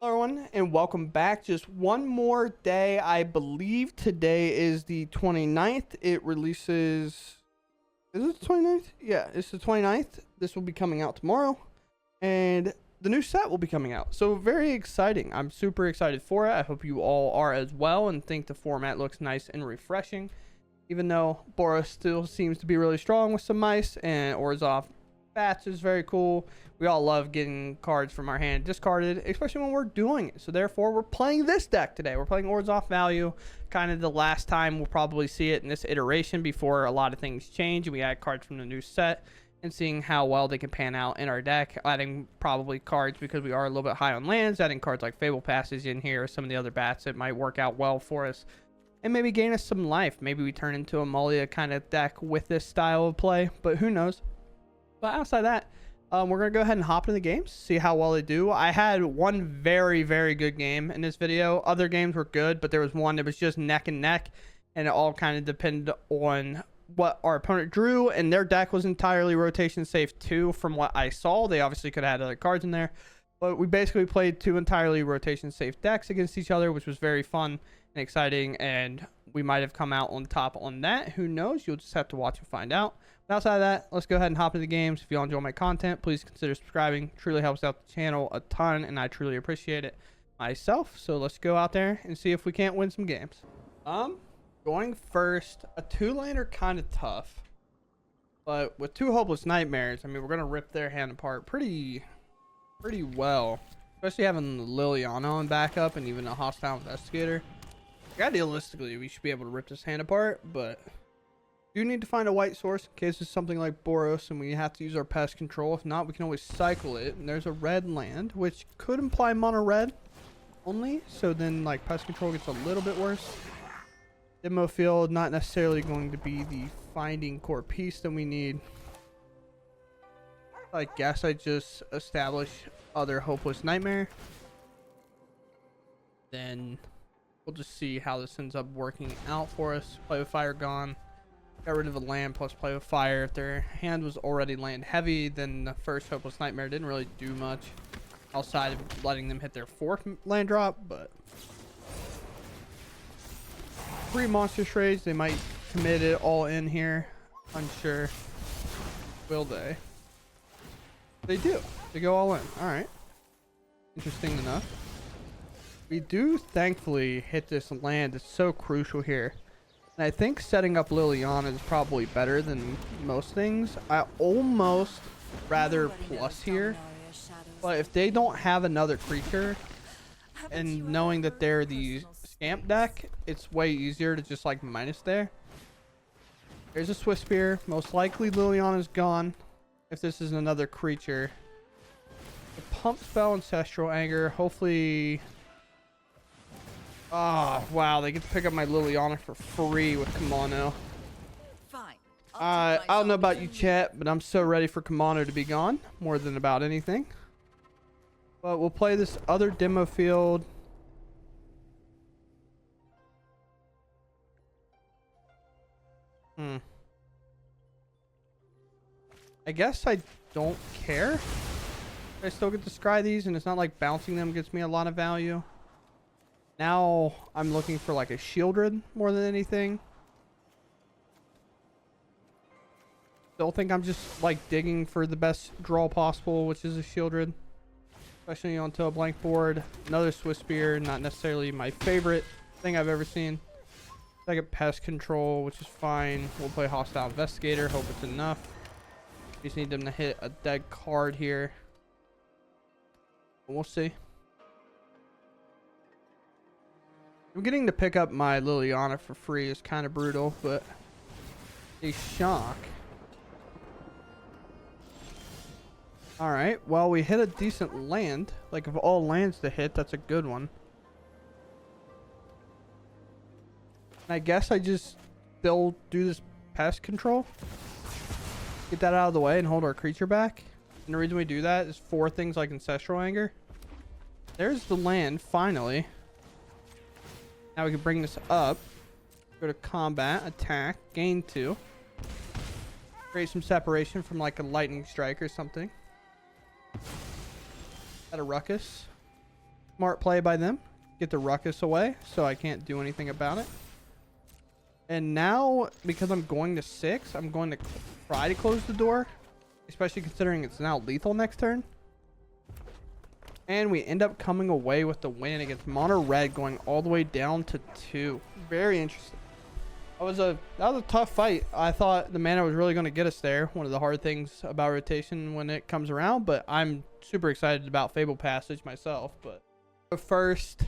Hello everyone and welcome back. Just one more day. I believe today is the 29th. It releases, is it the 29th? Yeah, it's the 29th. This will be coming out tomorrow and the new set will be coming out. So very exciting. I'm super excited for it. I hope you all are as well and think the format looks nice and refreshing. Even though Boros still seems to be really strong with some mice, and Orzhov bats is very cool. We all love getting cards from our hand discarded, especially when we're doing it. So therefore, we're playing this deck today. We're playing Orzhov Value, kind of the last time we'll probably see it in this iteration before a lot of things change and we add cards from the new set, and seeing how well they can pan out in our deck. Adding probably cards, because we are a little bit high on lands, adding cards like Fable Passage in here, some of the other bats that might work out well for us, and maybe gain us some life. Maybe we turn into a Mulia kind of deck with this style of play, but who knows. But outside that, we're going to go ahead and hop into the games, see how well they do. I had one very, very good game in this video. Other games were good, but there was one that was just neck and neck, and it all kind of depended on what our opponent drew, and their deck was entirely rotation safe too from what I saw. They obviously could have had other cards in there, but we basically played two entirely rotation safe decks against each other, which was very fun and exciting, and we might have come out on top on that. Who knows? You'll just have to watch and find out. But outside of that, let's go ahead and hop into the games. If you all enjoy my content, please consider subscribing. It truly helps out the channel a ton, and I truly appreciate it myself. So let's go out there and see if we can't win some games. Going first, a two-laner kind of tough, but with two Hopeless Nightmares, I mean, we're gonna rip their hand apart pretty well, especially having Liliana on backup and even a Hostile Investigator. Idealistically, we should be able to rip this hand apart, but do need to find a white source in case it's something like Boros and we have to use our pest control. If not, we can always cycle it. And there's a red land, which could imply mono red only, so then like pest control gets a little bit worse. Demo field, not necessarily going to be the finding core piece that we need. I guess I just establish other Hopeless Nightmare, then we'll just see how this ends up working out for us. Play with fire gone. Got rid of a land plus play with fire. If their hand was already land heavy, then the first Hopeless Nightmare didn't really do much outside of letting them hit their fourth land drop. But 3 monster trades, they might commit it all in here. Unsure. Will they? They do. They go all in. All right. Interesting enough. We do thankfully hit this land. It's so crucial here. And I think setting up Liliana is probably better than most things. I almost rather plus here, but if they don't have another creature, and knowing that they're the scamp deck, it's way easier to just like minus there. There's a Swift Spear. Most likely Liliana's gone if this is another creature. The pump spell, Ancestral Anger. Hopefully. Oh, wow. They get to pick up my Liliana for free with Kamano. Fine. I don't know about you, chat, but I'm so ready for Kamano to be gone. More than about anything. But we'll play this other demo field. I guess I don't care. I still get to scry these, and it's not like bouncing them gets me a lot of value. Now I'm looking for like a Shieldred more than anything. Still think I'm just like digging for the best draw possible, which is a Shieldred. Especially onto a blank board. Another Swift Spear, not necessarily my favorite thing I've ever seen. Second Pest Control, which is fine. We'll play Hostile Investigator, hope it's enough. We just need them to hit a dead card here. We'll see. I'm getting to pick up my Liliana for free is kind of brutal, but a shock. Alright, well, we hit a decent land. Like, of all lands to hit, that's a good one. And I guess I just still do this pest control. Get that out of the way and hold our creature back. And the reason we do that is 4 things like Ancestral Anger. There's the land, finally. Now we can bring this up. Go to combat, attack, gain 2. Create some separation from like a lightning strike or something. At a ruckus. Smart play by them. Get the ruckus away, so I can't do anything about it. And now, because I'm going to 6, I'm going to try to close the door, especially considering it's now lethal next turn. And we end up coming away with the win against mono red, going all the way down to 2. Very interesting. That was a tough fight. I thought the mana was really going to get us there. One of the hard things about rotation when it comes around, but I'm super excited about Fable Passage myself. But first,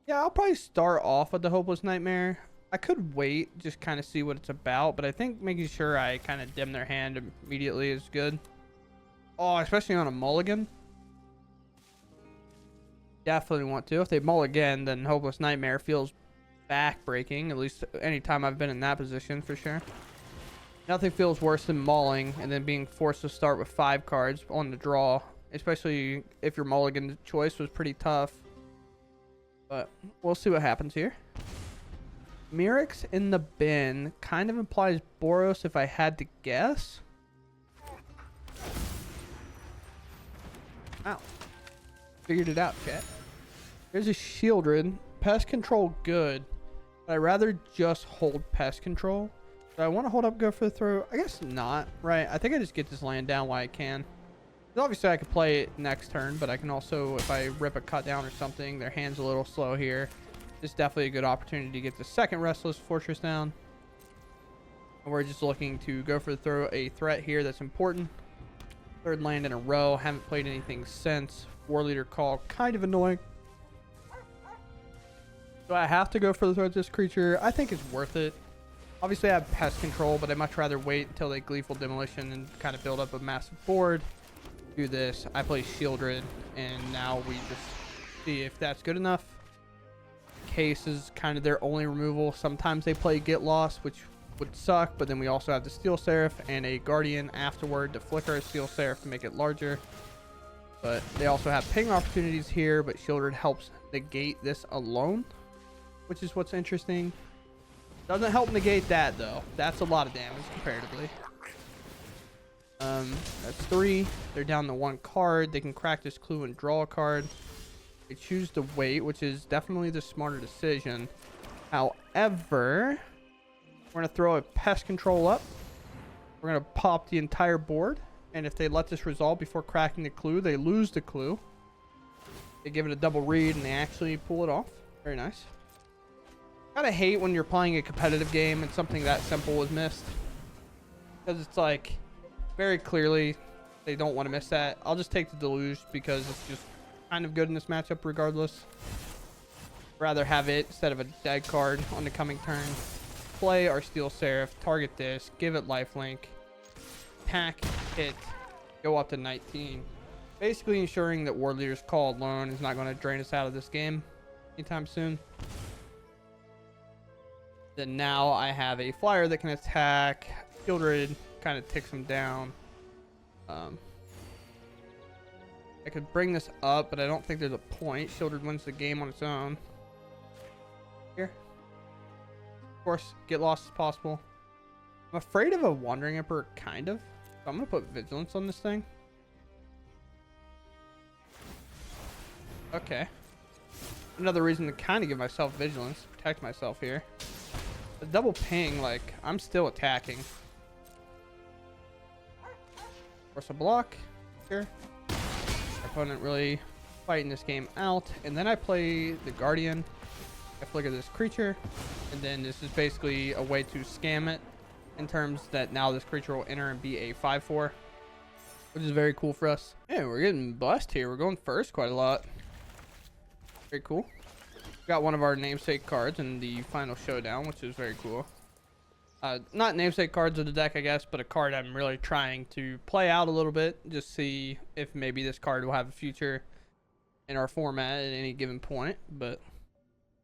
yeah, I'll probably start off with the Hopeless Nightmare. I could wait, just kind of see what it's about, but I think making sure I kind of dim their hand immediately is good. Oh, especially on a mulligan. Definitely want to. If they mull again, then Hopeless Nightmare feels back-breaking, at least anytime I've been in that position, for sure. Nothing feels worse than mulling and then being forced to start with 5 cards on the draw, especially if your mulligan choice was pretty tough. But we'll see what happens here. Mirrex in the bin kind of implies Boros if I had to guess. Wow. Figured it out, chat. There's a Shieldred. Pest control good. But I'd rather just hold pest control. Do I want to hold up, go for the throw? I guess not, right? I think I just get this land down while I can. Obviously, I could play it next turn, but I can also, if I rip a cut down or something, their hand's a little slow here. It's definitely a good opportunity to get the second Restless Fortress down. And we're just looking to go for the throw, a threat here that's important. Third land in a row. Haven't played anything since. War Leader Call, kind of annoying. Do I have to go for the throw at this creature? I think it's worth it. Obviously, I have pest control, but I'd much rather wait until they Gleeful Demolition and kind of build up a massive board. Do this. I play Shieldred, and now we just see if that's good enough. Case is kind of their only removal. Sometimes they play Get Lost, which would suck, but then we also have the Steel Seraph and a Guardian afterward to flicker a Steel Seraph to make it larger. But they also have ping opportunities here, but Shieldred helps negate this alone, which is what's interesting. Doesn't help negate that, though. That's a lot of damage comparatively. That's 3. They're down to 1 card. They can crack this clue and draw a card. They choose to wait, which is definitely the smarter decision. However, we're going to throw a pest control up. We're going to pop the entire board. And if they let this resolve before cracking the clue, they lose the clue. They give it a double read, and they actually pull it off. Very nice. Gotta hate when you're playing a competitive game and something that simple was missed. Because it's like, very clearly, they don't want to miss that. I'll just take the Deluge because it's just kind of good in this matchup regardless. Rather have it instead of a dead card on the coming turn. Play our Steel Seraph, target this, give it lifelink, attack, hit, go up to 19. Basically ensuring that War Leader's Call alone is not going to drain us out of this game anytime soon. Then now I have a flyer that can attack. Shieldred kind of ticks him down. I could bring this up, but I don't think there's a point. Shieldred wins the game on its own. Here. Of course, get lost as possible. I'm afraid of a Wandering Emperor, kind of. So I'm going to put Vigilance on this thing. Okay. Another reason to kind of give myself Vigilance. Protect myself here. The double ping, like, I'm still attacking. Force a block here. Our opponent really fighting this game out. And then I play the Guardian. I flicker this creature. And then this is basically a way to scam it in terms that now this creature will enter and be a 5/4. Which is very cool for us. Yeah, we're getting blessed here. We're going first quite a lot. Very cool. Got one of our namesake cards in the final showdown, which is very cool. Not namesake cards of the deck, I guess, but a card I'm really trying to play out a little bit. Just see if maybe this card will have a future in our format at any given point. But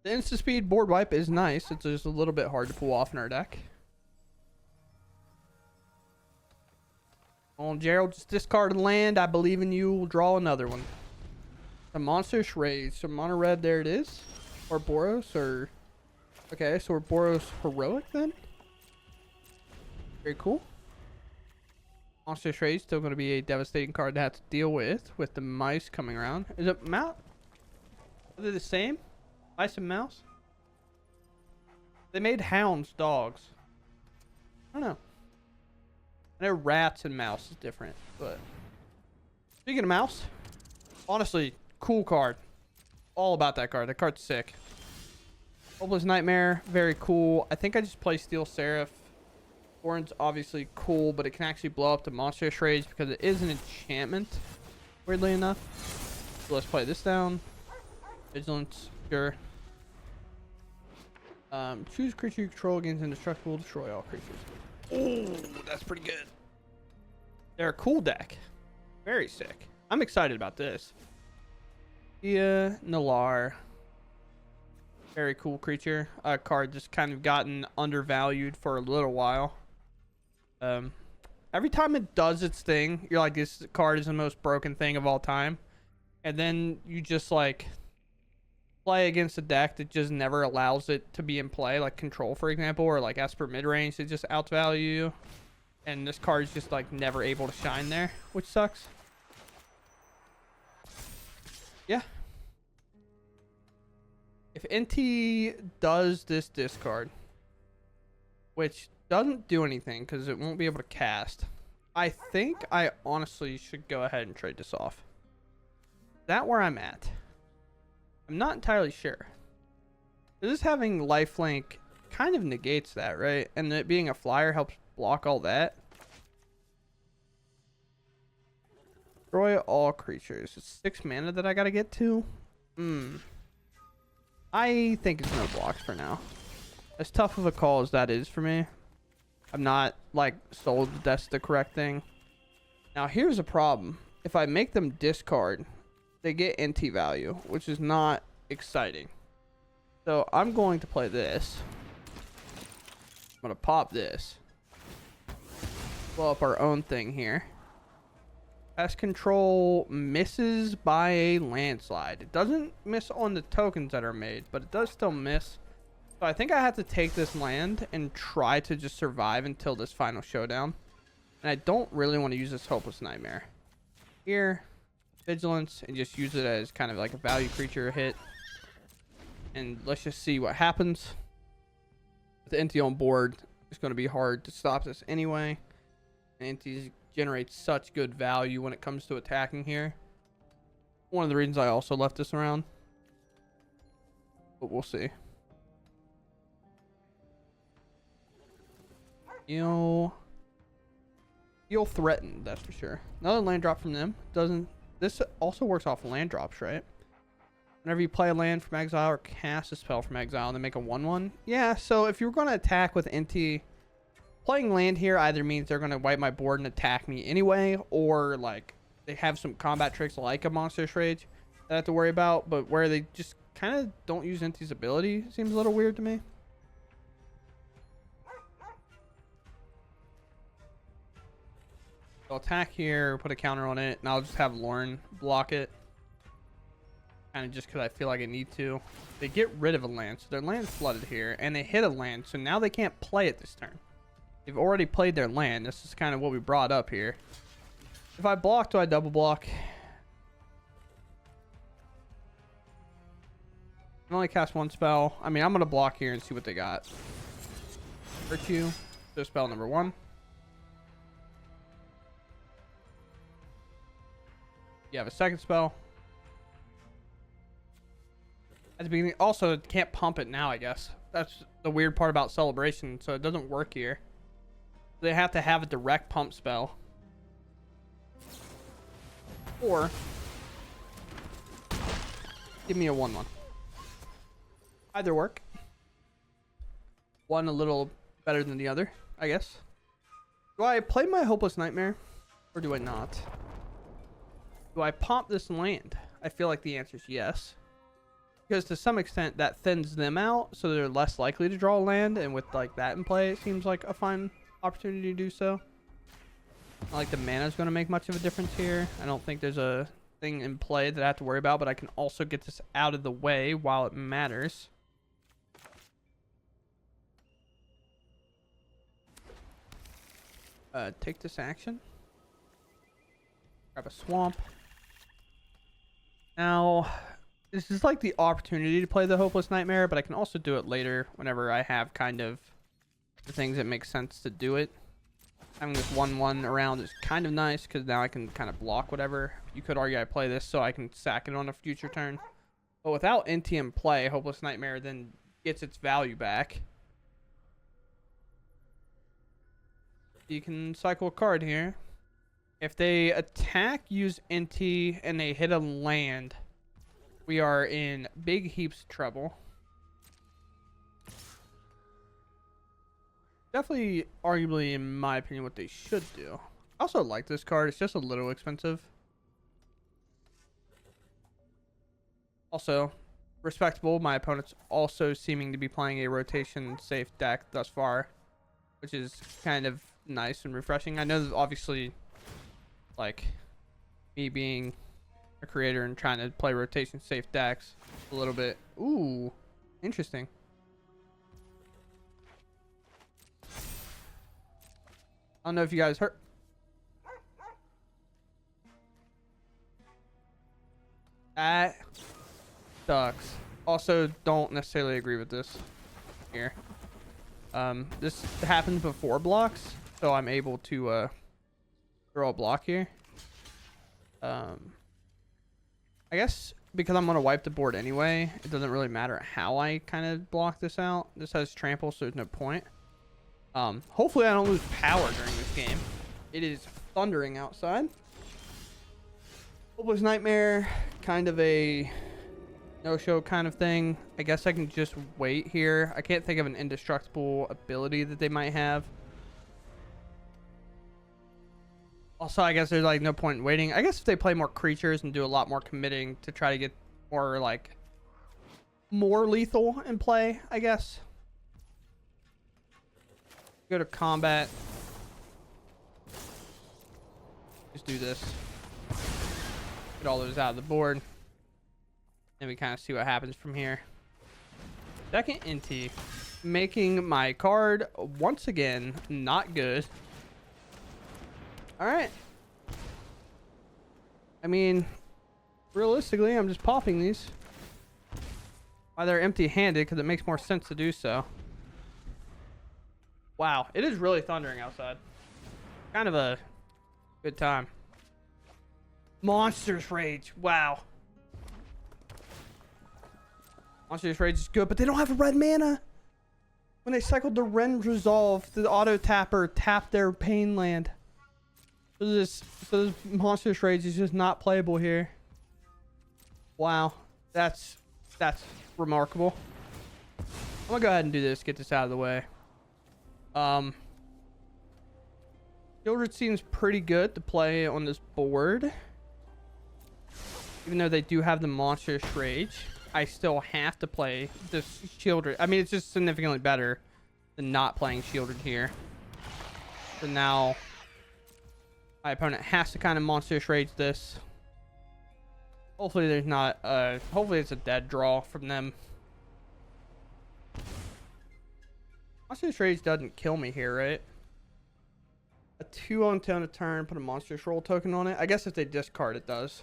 the instant speed board wipe is nice. It's just a little bit hard to pull off in our deck. Oh, Gerald, just discard a land. I believe in you. We'll draw another one. The Monstrous Rage. So mono red, there it is. Or Boros, or... Okay, so we're Boros Heroic then? Very cool. Monster Trade still going to be a devastating card to have to deal with the mice coming around. Is it mouse? Are they the same? Mice and mouse? They made hounds dogs. I don't know. I know rats and mouse is different, but speaking of mouse, honestly, cool card. All about that card. That card's sick. Hopeless Nightmare, very cool. I think I just play Steel Seraph. Horn's obviously cool, but it can actually blow up the Monstrous Rage because it is an enchantment, weirdly enough. So let's play this down. Vigilance, sure. Choose creature you control against indestructible, destroy all creatures. Oh, that's pretty good. They're a cool deck. Very sick. I'm excited about this. Yeah, Nalar. Very cool creature. A card just kind of gotten undervalued for a little while. Every time it does its thing, you're like, this card is the most broken thing of all time. And then you just like play against a deck that just never allows it to be in play, like Control, for example, or like Esper midrange, they just outvalue you. And this card is just like never able to shine there, which sucks. Yeah. If NT does this discard, which doesn't do anything because it won't be able to cast, I think I honestly should go ahead and trade this off. Is that where I'm at? I'm not entirely sure. This having lifelink kind of negates that, right? And it being a flyer helps block all that. Destroy all creatures. It's 6 mana that I gotta get to. I think it's no blocks for now. As tough of a call as that is for me, I'm not like sold that that's the correct thing. Now here's a problem. If I make them discard, they get NT value, which is not exciting. So I'm going to play this. I'm going to pop this. Blow up our own thing here. Pest control misses by a landslide. It doesn't miss on the tokens that are made, but it does still miss. So I think I have to take this land and try to just survive until this final showdown. And I don't really want to use this Hopeless Nightmare. Here, Vigilance, and just use it as kind of like a value creature hit. And let's just see what happens. With the NT on board, it's going to be hard to stop this anyway. NT generates such good value when it comes to attacking here. One of the reasons I also left this around. But we'll see. Feel threatened, that's for sure. Another land drop from them. This also works off land drops, right? Whenever you play a land from exile or cast a spell from exile and then make a 1/1. Yeah, so if you're going to attack with NT, playing land here either means they're going to wipe my board and attack me anyway, or like they have some combat tricks like a Monstrous Rage that I have to worry about, but where they just kind of don't use NT's ability seems a little weird to me. I'll attack here, put a counter on it, and I'll just have Lauren block it. Kind of just because I feel like I need to. They get rid of a land, so their land's flooded here, and they hit a land, so now they can't play it this turn. They've already played their land. This is kind of what we brought up here. If I block, do I double block? I can only cast one spell. I mean, I'm going to block here and see what they got. Virtue. So spell number 1. You have a second spell. At the beginning, also it can't pump it now, I guess. That's the weird part about Celebration, so it doesn't work here. They have to have a direct pump spell. Or give me a 1/1. Either work. One a little better than the other, I guess. Do I play my Hopeless Nightmare or do I not? Do I pump this land? I feel like the answer is yes. Because to some extent that thins them out, so they're less likely to draw land, and with like that in play, it seems like a fine opportunity to do so. Not like the mana is going to make much of a difference here. I don't think there's a thing in play that I have to worry about, but I can also get this out of the way while it matters. Take this action. Grab a swamp. Now, this is like the opportunity to play the Hopeless Nightmare, but I can also do it later whenever I have kind of the things that make sense to do it. Having this 1/1 around is kind of nice because now I can kind of block whatever. You could argue I play this so I can sack it on a future turn. But without NT in play, Hopeless Nightmare then gets its value back. You can cycle a card here. If they attack, use NT, and they hit a land, we are in big heaps of trouble. Definitely, arguably, in my opinion, what they should do. I also like this card. It's just a little expensive. Also, respectable. My opponent's also seeming to be playing a rotation-safe deck thus far, which is kind of nice and refreshing. I know that obviously, like, me being a creator and trying to play rotation-safe decks a little bit. Ooh, interesting. I don't know if you guys heard. That sucks. Also, don't necessarily agree with this here. This happens before blocks, so I'm able to throw a block here. I guess because I'm gonna wipe the board anyway, it doesn't really matter how I kind of block this out. This has trample, so there's no point. Hopefully I don't lose power during this game. It is thundering outside. Hopeless Nightmare, kind of a no-show kind of thing. I guess I can just wait here. I can't think of an indestructible ability that they might have. Also, I guess there's like no point in waiting. I guess if they play more creatures and do a lot more committing to try to get more like more lethal in play, I guess. Go to combat. Just do this. Get all those out of the board. And we kind of see what happens from here. Second NT. Making my card once again not good. Alright. I mean, realistically, I'm just popping these. Why they're empty-handed, because it makes more sense to do so. Wow, it is really thundering outside. Kind of a good time. Monsters Rage. Wow. Monsters Rage is good, but they don't have a red mana. When they cycled the Rend Resolve, the auto tapper tapped their pain land. So this Monsters Rage is just not playable here. Wow. That's remarkable. I'm gonna go ahead and do this, get this out of the way. Shieldred seems pretty good to play on this board. Even though they do have the Monstrous Rage, I still have to play this Shieldred. I mean, it's just significantly better than not playing Shieldred here. So now, my opponent has to kind of Monstrous Rage this. Hopefully there's not, hopefully it's a dead draw from them. Monstrous Rage doesn't kill me here, right? A 2 on 10 a turn, put a Monstrous Roll token on it. I guess if they discard, it does.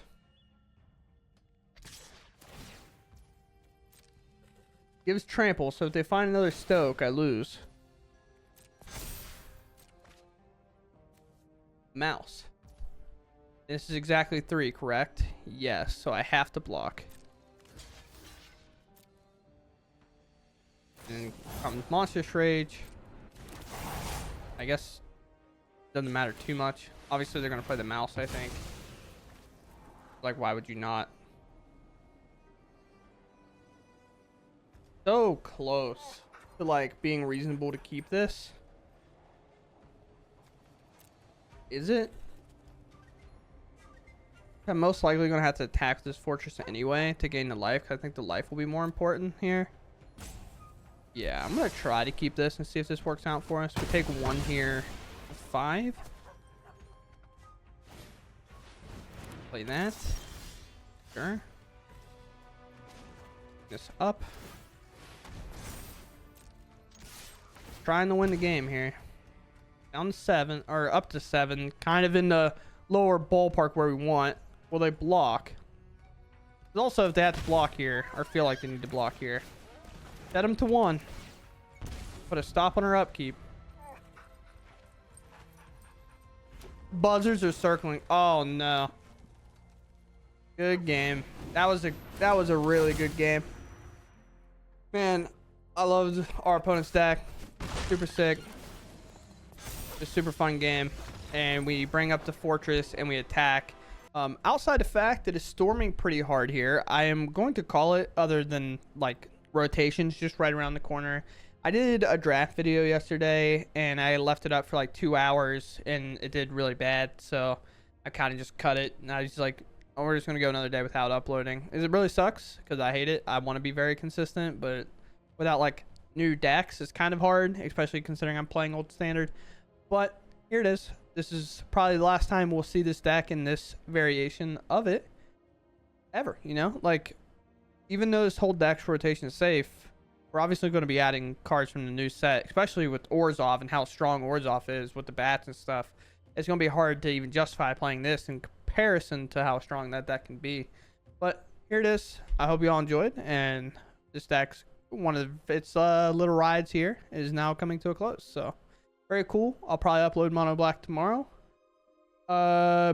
Gives trample, so if they find another Stoke, I lose. Mouse. This is exactly 3, correct? Yes, so I have to block. And comes Monstrous Rage. I guess doesn't matter too much. Obviously, they're going to play the mouse, I think. Like, why would you not? So close to, like, being reasonable to keep this. Is it? I'm most likely going to have to attack this fortress anyway to gain the life. I think the life will be more important here. Yeah, I'm going to try to keep this and see if this works out for us. We take 1 here. 5. Play that. Sure. This up. Trying to win the game here. Down to 7, or up to 7. Kind of in the lower ballpark where we want. Will they block? Also, if they have to block here, or feel like they need to block here, set them to 1. Put a stop on our upkeep. Buzzers are circling. Oh no. Good game. That was a really good game. Man, I loved our opponent's deck. Super sick. A super fun game. And we bring up the fortress and we attack. Outside the fact that it's storming pretty hard here, I am going to call it, other than like rotations just right around the corner. I did a draft video yesterday and I left it up for like 2 hours and it did really bad. So I kind of just cut it and I was like, oh, we're just going to go another day without uploading. It really sucks because I hate it. I want to be very consistent, but without like new decks, it's kind of hard, especially considering I'm playing old standard. But here it is. This is probably the last time we'll see this deck in this variation of it ever, you know? Like, even though this whole deck's rotation is safe, we're obviously going to be adding cards from the new set, especially with Orzhov and how strong Orzhov is with the bats and stuff. It's going to be hard to even justify playing this in comparison to how strong that deck can be. But here it is. I hope you all enjoyed, and this deck's one of its little rides here is now coming to a close. So very cool. I'll probably upload Mono Black tomorrow.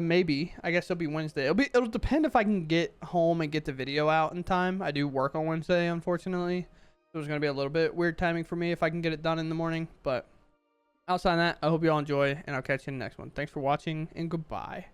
Maybe. I guess it'll be Wednesday. It'll depend if I can get home and get the video out in time. I do work on Wednesday, unfortunately. So it's going to be a little bit weird timing for me if I can get it done in the morning. But outside of that, I hope you all enjoy, and I'll catch you in the next one. Thanks for watching, and goodbye.